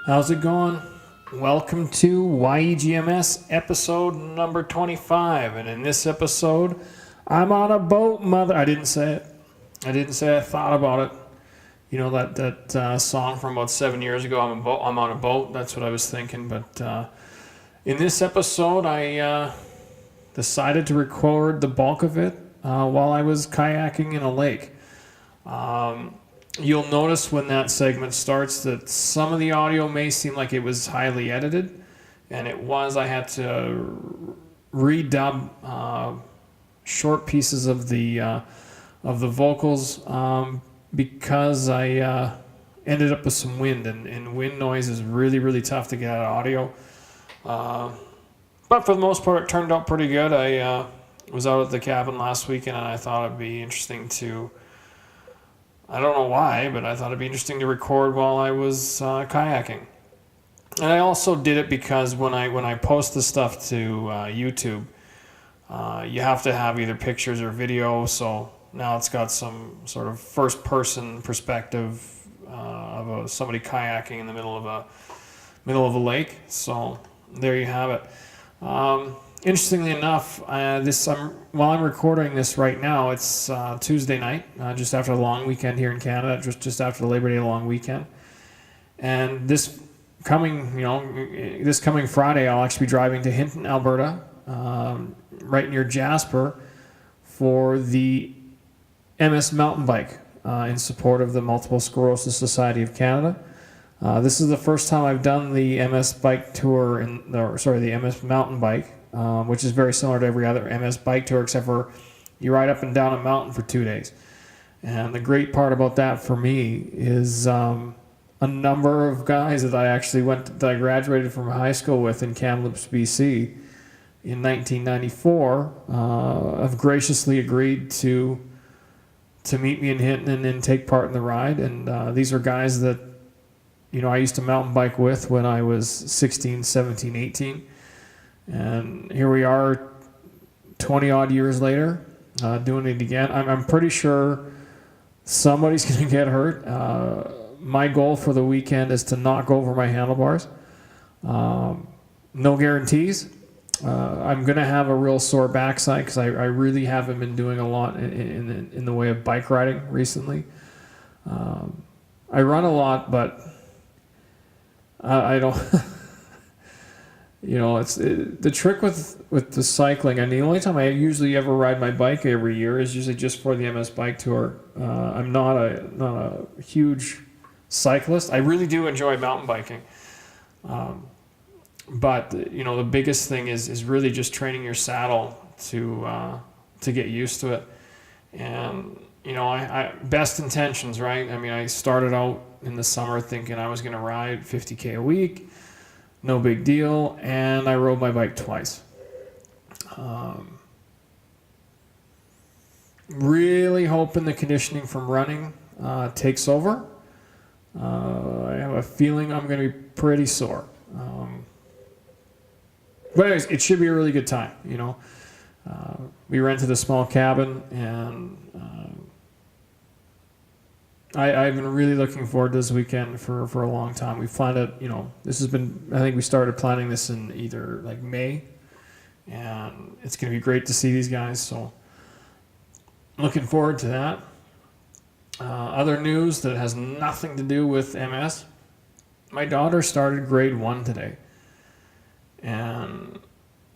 How's it going? Welcome to YEG MS episode number 25. And in this episode, I'm on a boat, mother. I didn't say it. I thought about it. You know that song from about 7 years ago, I'm on a boat. That's what I was thinking. But in this episode, I decided to record the bulk of it while I was kayaking in a lake. You'll notice when that segment starts that some of the audio may seem like it was highly edited, and it was. I had to redub short pieces of the vocals because I ended up with some wind, and wind noise is really, really tough to get out of audio. But for the most part, it turned out pretty good. I was out at the cabin last weekend, and I thought it'd be interesting to... I don't know why, but I thought it'd be interesting to record while I was kayaking. And I also did it because when I post this stuff to YouTube, you have to have either pictures or video. So now it's got some sort of first-person perspective of somebody kayaking in the middle of a lake. So there you have it. Interestingly enough, while I'm recording this right now, it's Tuesday night, just after a long weekend here in Canada, just after the Labor Day long weekend. And this coming Friday, I'll actually be driving to Hinton, Alberta, right near Jasper, for the MS mountain bike in support of the Multiple Sclerosis Society of Canada. This is the first time I've done the MS bike tour, the MS mountain bike. Which is very similar to every other MS bike tour, except for you ride up and down a mountain for 2 days. And the great part about that for me is a number of guys that I graduated from high school with in Kamloops, BC in 1994 have graciously agreed to meet me in Hinton and take part in the ride. And these are guys that I used to mountain bike with when I was 16, 17, 18. And here we are 20 odd years later doing it again. I'm pretty sure somebody's going to get hurt. My goal for the weekend is to not go over my handlebars. No guarantees. I'm going to have a real sore backside because I really haven't been doing a lot in the way of bike riding recently. I run a lot, but I don't... It's the trick with the cycling. And the only time I usually ever ride my bike every year is usually just for the MS bike tour. I'm not a huge cyclist. I really do enjoy mountain biking, but the biggest thing is really just training your saddle to get used to it. And I best intentions, right? I mean, I started out in the summer thinking I was going to ride 50K a week. No big deal, and I rode my bike twice. Really hoping the conditioning from running takes over. I have a feeling I'm going to be pretty sore. But anyways, it should be a really good time, We rented a small cabin, and I've been really looking forward to this weekend for a long time. We planned it, I think we started planning this in either like May, and it's going to be great to see these guys, so looking forward to that. Other news that has nothing to do with MS. My daughter started grade 1 today, and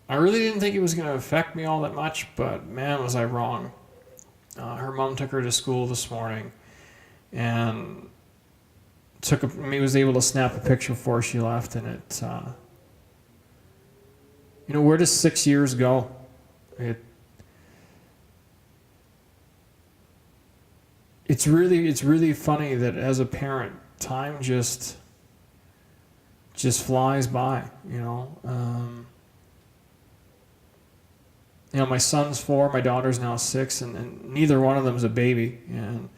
I really didn't think it was going to affect me all that much, but man, was I wrong. Her mom took her to school this morning, and was able to snap a picture before she left, and it, where does 6 years go? It's really funny that as a parent, time just flies by, my son's 4, my daughter's now 6, and neither one of them is a baby, and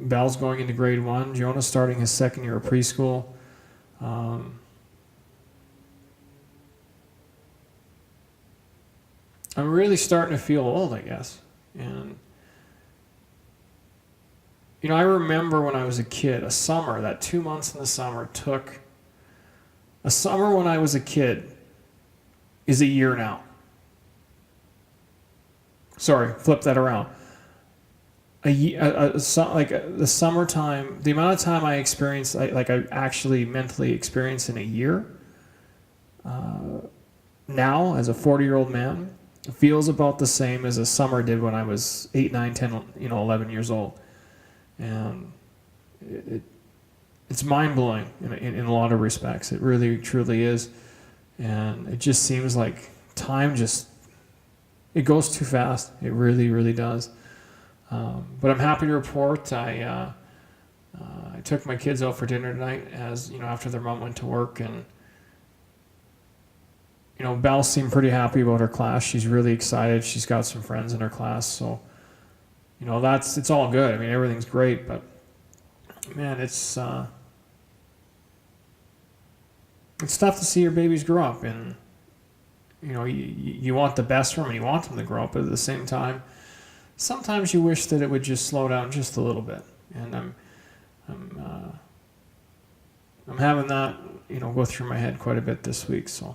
Belle's going into grade 1. Jonah's starting his second year of preschool. I'm really starting to feel old, I guess. And I remember when I was a kid, a summer, that 2 months in the summer took. A summer when I was a kid is a year now. Sorry, flip that around. The summertime, the amount of time I experienced, I actually mentally experienced in a year, now as a 40-year-old man, feels about the same as a summer did when I was 8, 9, 10, 11 years old. And it's mind-blowing in a lot of respects. It really, truly is. And it just seems like time it goes too fast. It really, really does. But I'm happy to report I took my kids out for dinner tonight, after their mom went to work, and Belle seemed pretty happy about her class. She's really excited. She's got some friends in her class, so it's all good. I mean, everything's great, but man, it's tough to see your babies grow up, and you want the best for them, and you want them to grow up, but at the same time, sometimes you wish that it would just slow down just a little bit. And I'm having that go through my head quite a bit this week. So,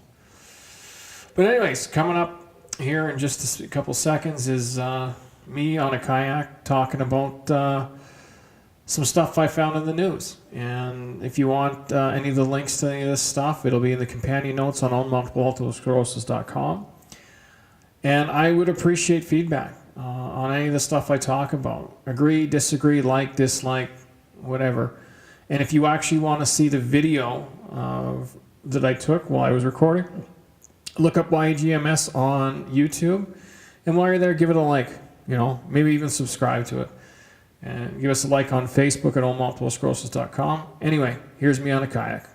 but anyways, coming up here in just a couple seconds is me on a kayak talking about some stuff I found in the news. And if you want any of the links to any of this stuff, it'll be in the companion notes on onmultiplesclerosis.com. And I would appreciate feedback on any of the stuff I talk about. Agree, disagree, like, dislike, whatever. And if you actually want to see the video that I took while I was recording, look up YEG MS on YouTube. And while you're there, give it a like. Maybe even subscribe to it. And give us a like on Facebook at onmultiplesclerosis.com. Anyway, here's me on a kayak.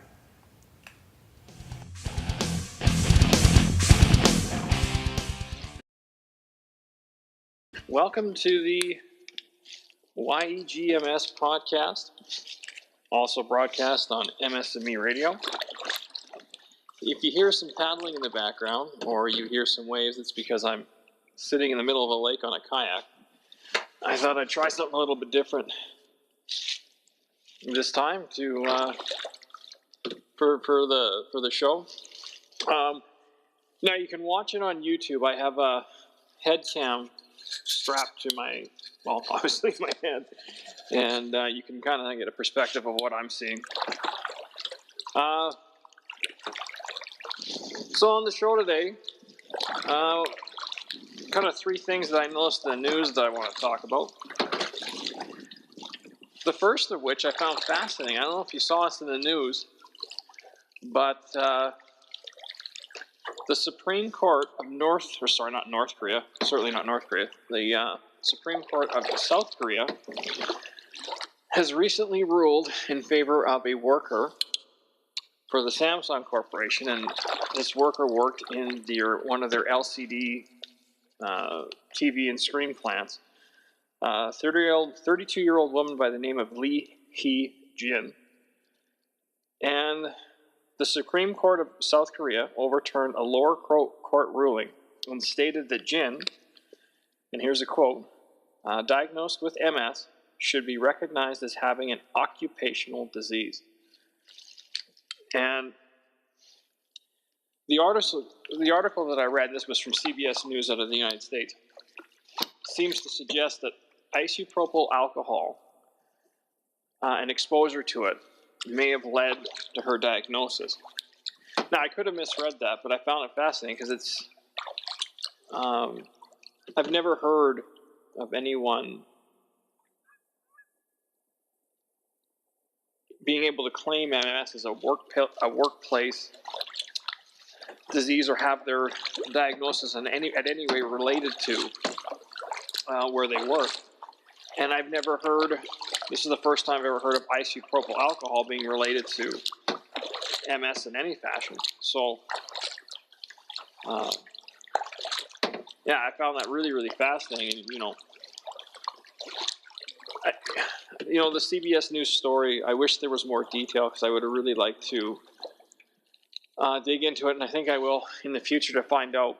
Welcome to the YEG MS podcast, also broadcast on MSME Radio. If you hear some paddling in the background, or you hear some waves, it's because I'm sitting in the middle of a lake on a kayak. I thought I'd try something a little bit different this time for the show. Now you can watch it on YouTube. I have a head cam strapped to obviously my head, and you can kind of get a perspective of what I'm seeing. So on the show today, kind of three things that I noticed in the news that I want to talk about. The first of which I found fascinating. I don't know if you saw this in the news, but the Supreme Court of not North Korea, certainly not North Korea, the Supreme Court of South Korea has recently ruled in favor of a worker for the Samsung Corporation, and this worker worked in one of their LCD TV and screen plants. 32-year-old woman by the name of Lee Hee-jin. And the Supreme Court of South Korea overturned a lower court ruling and stated that Jin, and here's a quote, diagnosed with MS should be recognized as having an occupational disease. And the article that I read, this was from CBS News out of the United States, seems to suggest that isopropyl alcohol and exposure to it may have led to her diagnosis. Now, I could have misread that, but I found it fascinating because it's, I've never heard of anyone being able to claim MS as a workplace disease or have their diagnosis at any way related to where they work. And I've never heard, this is the first time I've ever heard of isopropyl alcohol being related to MS in any fashion. So, yeah, I found that really, really fascinating. The CBS News story, I wish there was more detail because I would have really liked to dig into it, and I think I will in the future to find out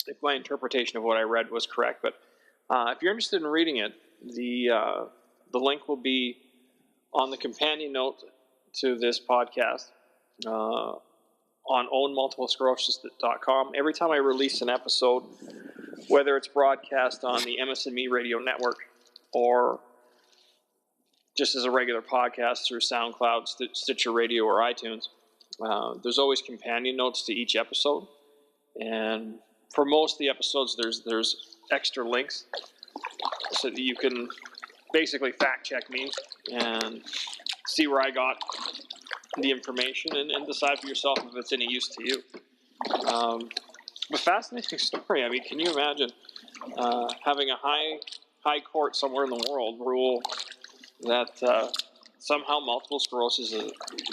if my interpretation of what I read was correct. But if you're interested in reading it, the The link will be on the companion note to this podcast on ownmultiplesclerosis.com. Every time I release an episode, whether it's broadcast on the MS&Me radio network or just as a regular podcast through SoundCloud, Stitcher Radio, or iTunes, there's always companion notes to each episode. And for most of the episodes, there's extra links so that you can basically fact check me and see where I got the information and decide for yourself if it's any use to you. But fascinating story. I mean, can you imagine having a high court somewhere in the world rule that somehow multiple sclerosis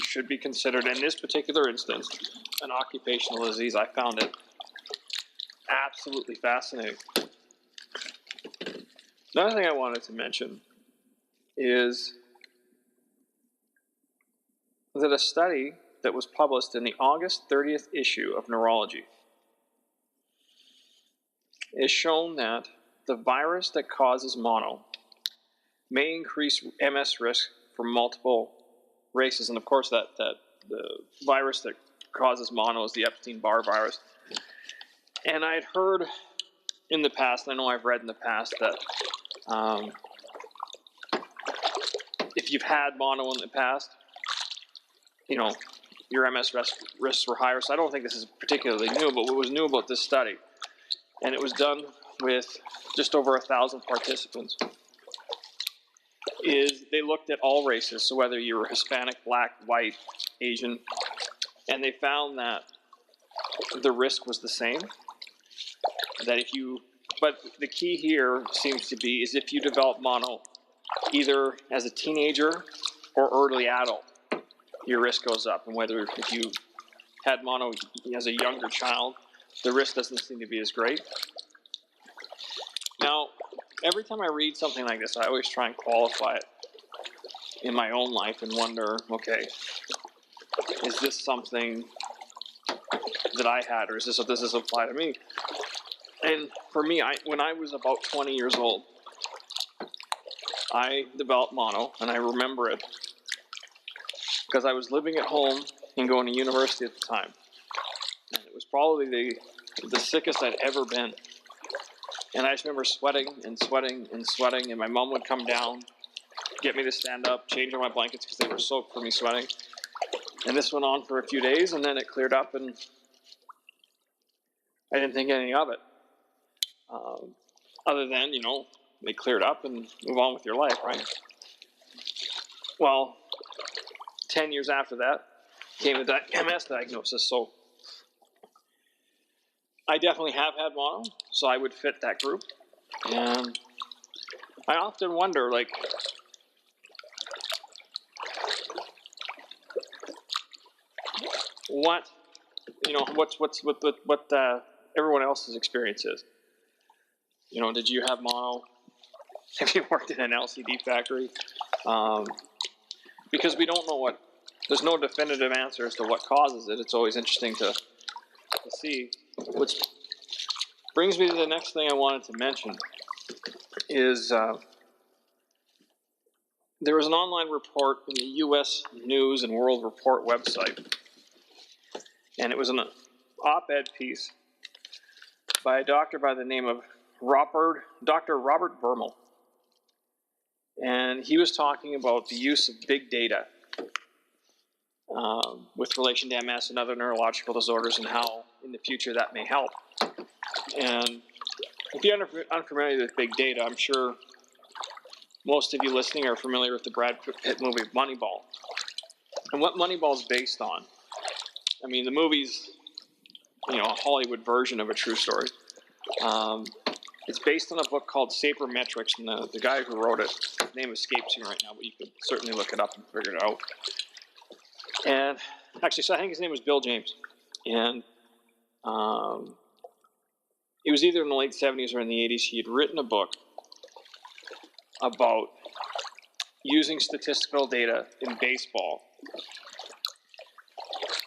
should be considered, in this particular instance, an occupational disease? I found it absolutely fascinating. Another thing I wanted to mention is that a study that was published in the August 30th issue of Neurology is shown that the virus that causes mono may increase MS risk for multiple races. And of course, that the virus that causes mono is the Epstein-Barr virus. And I had heard in the past, and I know I've read in the past, that if you've had mono in the past, you know, your MS risks were higher. So I don't think this is particularly new, but what was new about this study, and it was done with just over 1,000 participants, is they looked at all races, so whether you were Hispanic, Black, White, Asian, and they found that the risk was the same. But the key here seems to be is if you develop mono either as a teenager or early adult, your risk goes up. And whether if you had mono as a younger child, the risk doesn't seem to be as great. Now, every time I read something like this, I always try and qualify it in my own life and wonder, okay, is this something that I had, or does this apply to me? And for me, when I was about 20 years old, I developed mono, and I remember it because I was living at home and going to university at the time. And it was probably the sickest I'd ever been. And I just remember sweating and sweating and sweating, and my mom would come down, get me to stand up, change all my blankets because they were soaked from me sweating. And this went on for a few days, and then it cleared up, and I didn't think anything of it. Other than, they cleared up and move on with your life, right? Well, 10 years after that came the MS diagnosis, so I definitely have had mono, so I would fit that group. And I often wonder, what everyone else's experience is. Did you have mono? Have you worked in an LCD factory? Because we don't know there's no definitive answer as to what causes it. It's always interesting to see. Which brings me to the next thing I wanted to mention is there was an online report in the U.S. News and World Report website, and it was an op-ed piece by a doctor by the name of Dr. Robert Vermel. And he was talking about the use of big data with relation to MS and other neurological disorders and how in the future that may help. And if you're unfamiliar with big data, I'm sure most of you listening are familiar with the Brad Pitt movie Moneyball. And what Moneyball's based on. I mean, the movie's, a Hollywood version of a true story. It's based on a book called Sabermetrics, and the guy who wrote it, his name escapes me right now, but you could certainly look it up and figure it out. And actually, so I think his name was Bill James. And it was either in the late 70s or in the 80s. He had written a book about using statistical data in baseball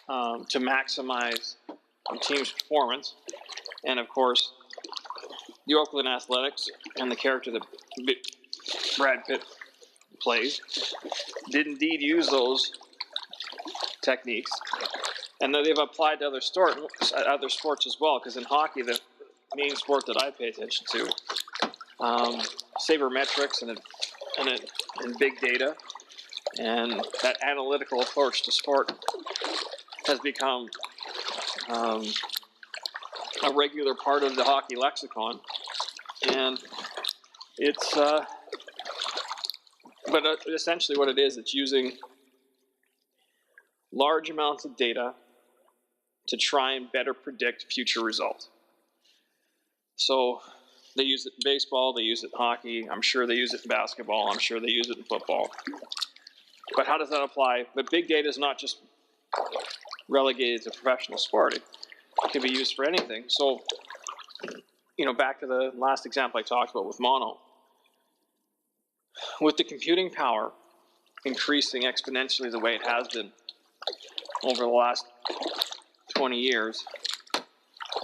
to maximize a team's performance. And of course, the Oakland Athletics and the character that Brad Pitt plays did indeed use those techniques, and that they've applied to other sports as well. Because in hockey, the main sport that I pay attention to, sabermetrics and big data, and that analytical approach to sport has become a regular part of the hockey lexicon. And it's but essentially what it is, it's using large amounts of data to try and better predict future results. So they use it in baseball, they use it in hockey, I'm sure they use it in basketball, I'm sure they use it in football. But how does that apply? But big data is not just relegated to professional sport. It can be used for anything. So, back to the last example I talked about with mono. With the computing power increasing exponentially the way it has been over the last 20 years,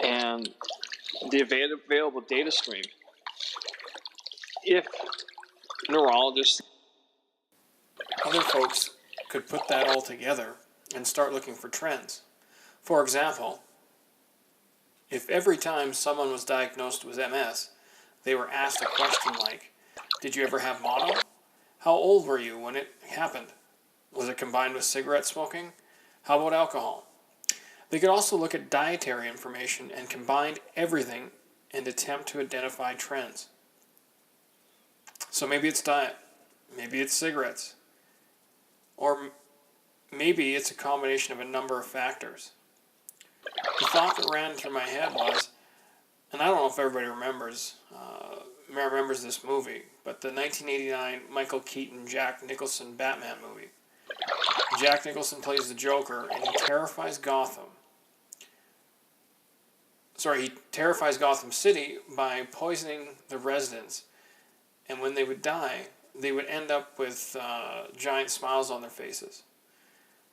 and the available data stream, if neurologists, Other folks could put that all together and start looking for trends. For example, if every time someone was diagnosed with MS, they were asked a question like, did you ever have mono? How old were you when it happened? Was it combined with cigarette smoking? How about alcohol? They could also look at dietary information and combine everything and attempt to identify trends. So maybe it's diet, maybe it's cigarettes, or maybe it's a combination of a number of factors. The thought that ran through my head was, and I don't know if everybody remembers this movie, but the 1989 Michael Keaton, Jack Nicholson Batman movie. Jack Nicholson plays the Joker, and he terrifies Gotham City by poisoning the residents. And when they would die, they would end up with giant smiles on their faces.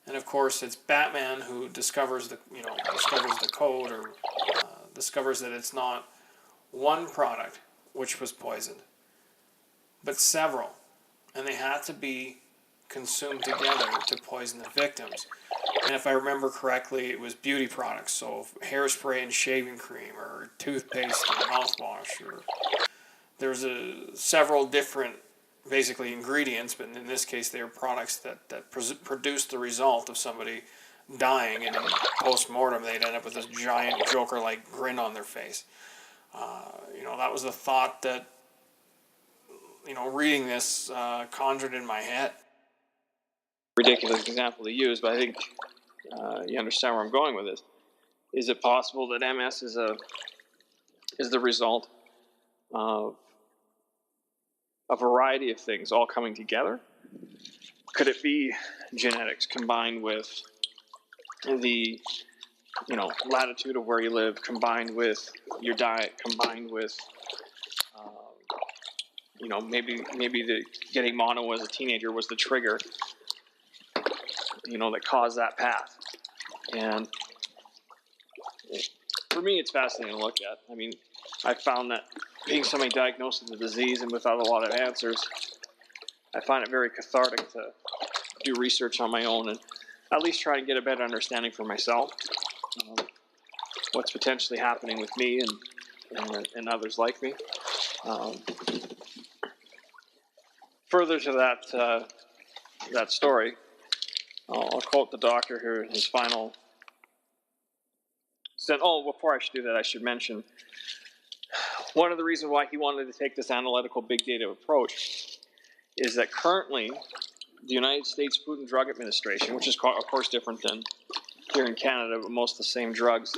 And of course, it's Batman who discovers the code, or discovers that it's not one product which was poisoned, but several, and they had to be consumed together to poison the victims. And if I remember correctly, it was beauty products, so hairspray and shaving cream, or toothpaste and mouthwash, or there's several different basically ingredients, but in this case they were products that produced the result of somebody dying, and in post-mortem they'd end up with this giant Joker-like grin on their face. That was the thought that, reading this conjured in my head. Ridiculous example to use, but I think you understand where I'm going with this. Is it possible that MS is the result of a variety of things all coming together? Could it be genetics combined with the latitude of where you live, combined with your diet, combined with maybe the getting mono as a teenager was the trigger that caused that path? And for me, it's fascinating to look at. I mean, I found that being somebody diagnosed with the disease and without a lot of answers, I find it very cathartic to do research on my own and at least try to get a better understanding for myself, what's potentially happening with me and others like me. Further to that story, I'll quote the doctor here in his final sentence. Oh, before I should do that, I should mention one of the reasons why he wanted to take this analytical big data approach is that currently the United States Food and Drug Administration, which is of course different than here in Canada, but most of the same drugs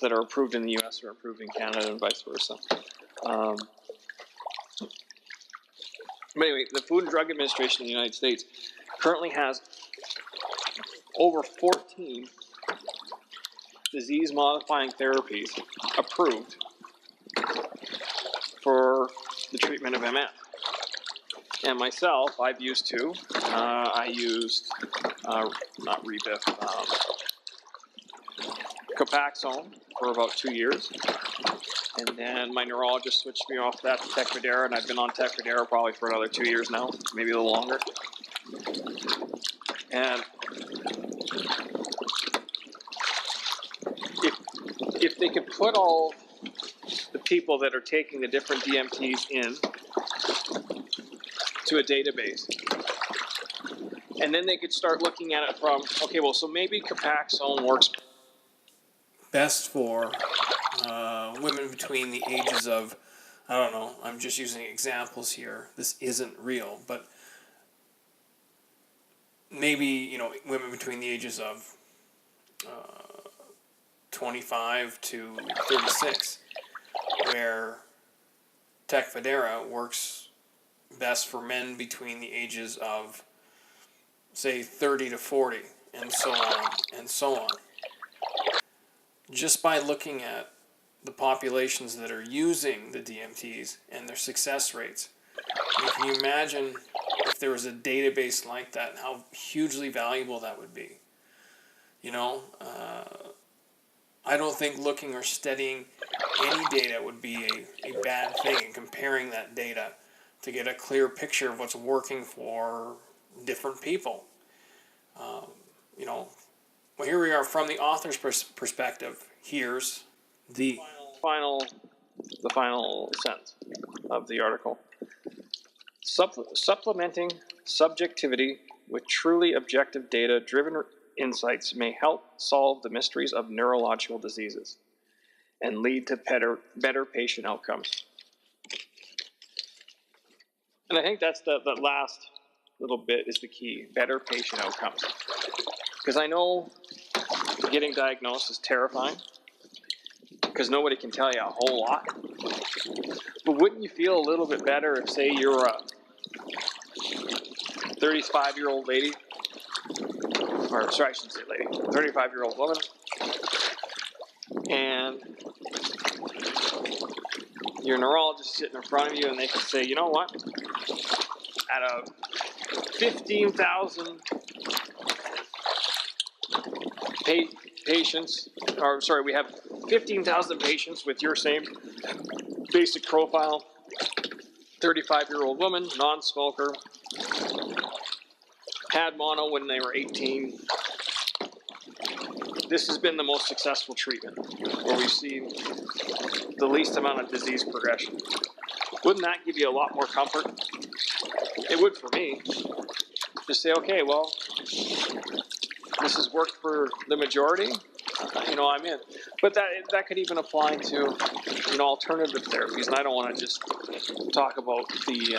that are approved in the US are approved in Canada and vice versa. But anyway, the Food and Drug Administration in the United States currently has over 14 disease-modifying therapies approved for the treatment of MS. And myself, I've used two. I used, not Rebif, Copaxone for about 2 years. And then my neurologist switched me off that to Tecfidera, and I've been on Tecfidera probably for another 2 years now, maybe a little longer. And if they could put all the people that are taking the different DMTs in to a database, and then they could start looking at it from, okay, well, so maybe Copaxone works best for women between the ages of, I don't know, I'm just using examples here. This isn't real, but maybe, you know, women between the ages of 25 to 36, where Tecfidera works best for men between the ages of, say, 30 to 40, and so on, and so on. Just by looking at the populations that are using the DMTs and their success rates, can you imagine if there was a database like that and how hugely valuable that would be? You know, I don't think looking or studying any data would be a bad thing, and comparing that data to get a clear picture of what's working for different people. You know, well, here we are from the author's perspective. Here's the final sentence of the article. Supplementing subjectivity with truly objective data-driven insights may help solve the mysteries of neurological diseases and lead to better patient outcomes. And I think that's the last little bit is the key, better patient outcomes. Because I know getting diagnosed is terrifying, because nobody can tell you a whole lot. But wouldn't you feel a little bit better if, say, you're a 35-year-old lady, or sorry, I shouldn't say lady, 35-year-old woman, and your neurologist sitting in front of you, and they can say, you know what, out of 15,000 patients, or sorry, we have 15,000 patients with your same basic profile, 35-year-old woman, non-smoker, had mono when they were 18. This has been the most successful treatment, where we've seen the least amount of disease progression. Wouldn't that give you a lot more comfort? It would for me. Just say, okay, well, this has worked for the majority, you know, I'm in. But that could even apply to, you know, alternative therapies. And I don't want to just talk about the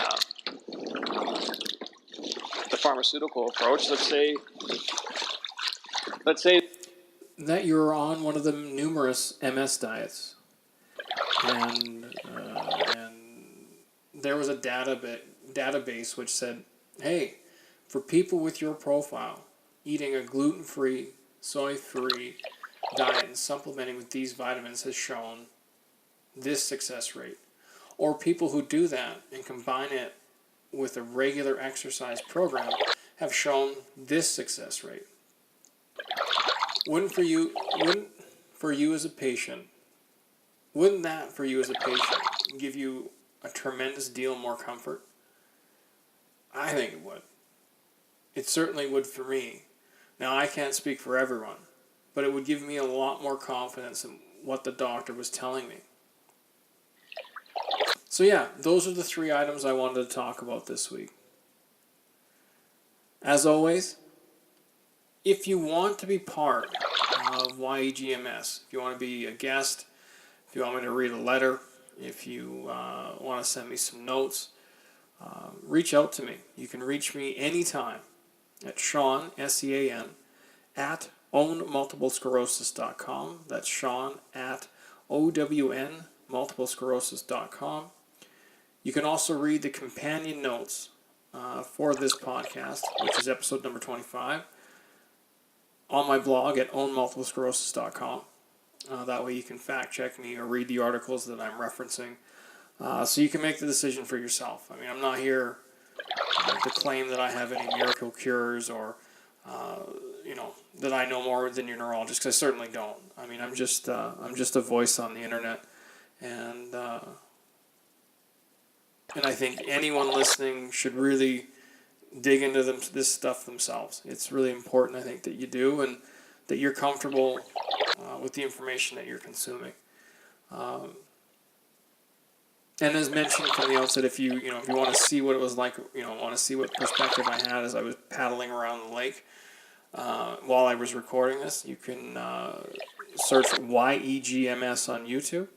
pharmaceutical approach. Let's say that you're on one of the numerous MS diets, and there was a database which said, hey, for people with your profile, eating a gluten-free, soy-free diet and supplementing with these vitamins has shown this success rate. Or people who do that and combine it with a regular exercise program have shown this success rate. Wouldn't that for you as a patient give you a tremendous deal more comfort? I think it would. It certainly would for me. Now, I can't speak for everyone, but it would give me a lot more confidence in what the doctor was telling me. So yeah, those are the 3 items I wanted to talk about this week. As always, if you want to be part of YEG MS, if you want to be a guest, if you want me to read a letter, if you want to send me some notes, reach out to me. You can reach me anytime at Sean, S-E-A-N, at ownmultiplesclerosis.com. That's Sean at OWN-multiplesclerosis.com. You can also read the companion notes for this podcast, which is episode number 25, on my blog at ownmultiplesclerosis.com. That way you can fact check me or read the articles that I'm referencing, so you can make the decision for yourself. I mean, I'm not here to claim that I have any miracle cures or that I know more than your neurologist, because I certainly don't. I mean, I'm just a voice on the internet, and I think anyone listening should really dig into this stuff themselves. It's really important, I think, that you do, and that you're comfortable with the information that you're consuming. And as mentioned from the outset, if you want to see what it was like, want to see what perspective I had as I was paddling around the lake while I was recording this, you can search YEG MS on YouTube.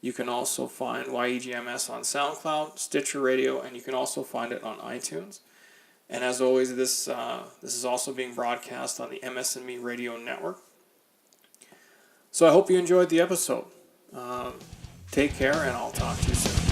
You can also find YEG MS on SoundCloud, Stitcher Radio, and you can also find it on iTunes. And as always, this is also being broadcast on the MS&Me Radio Network. So I hope you enjoyed the episode. Take care, and I'll talk to you soon.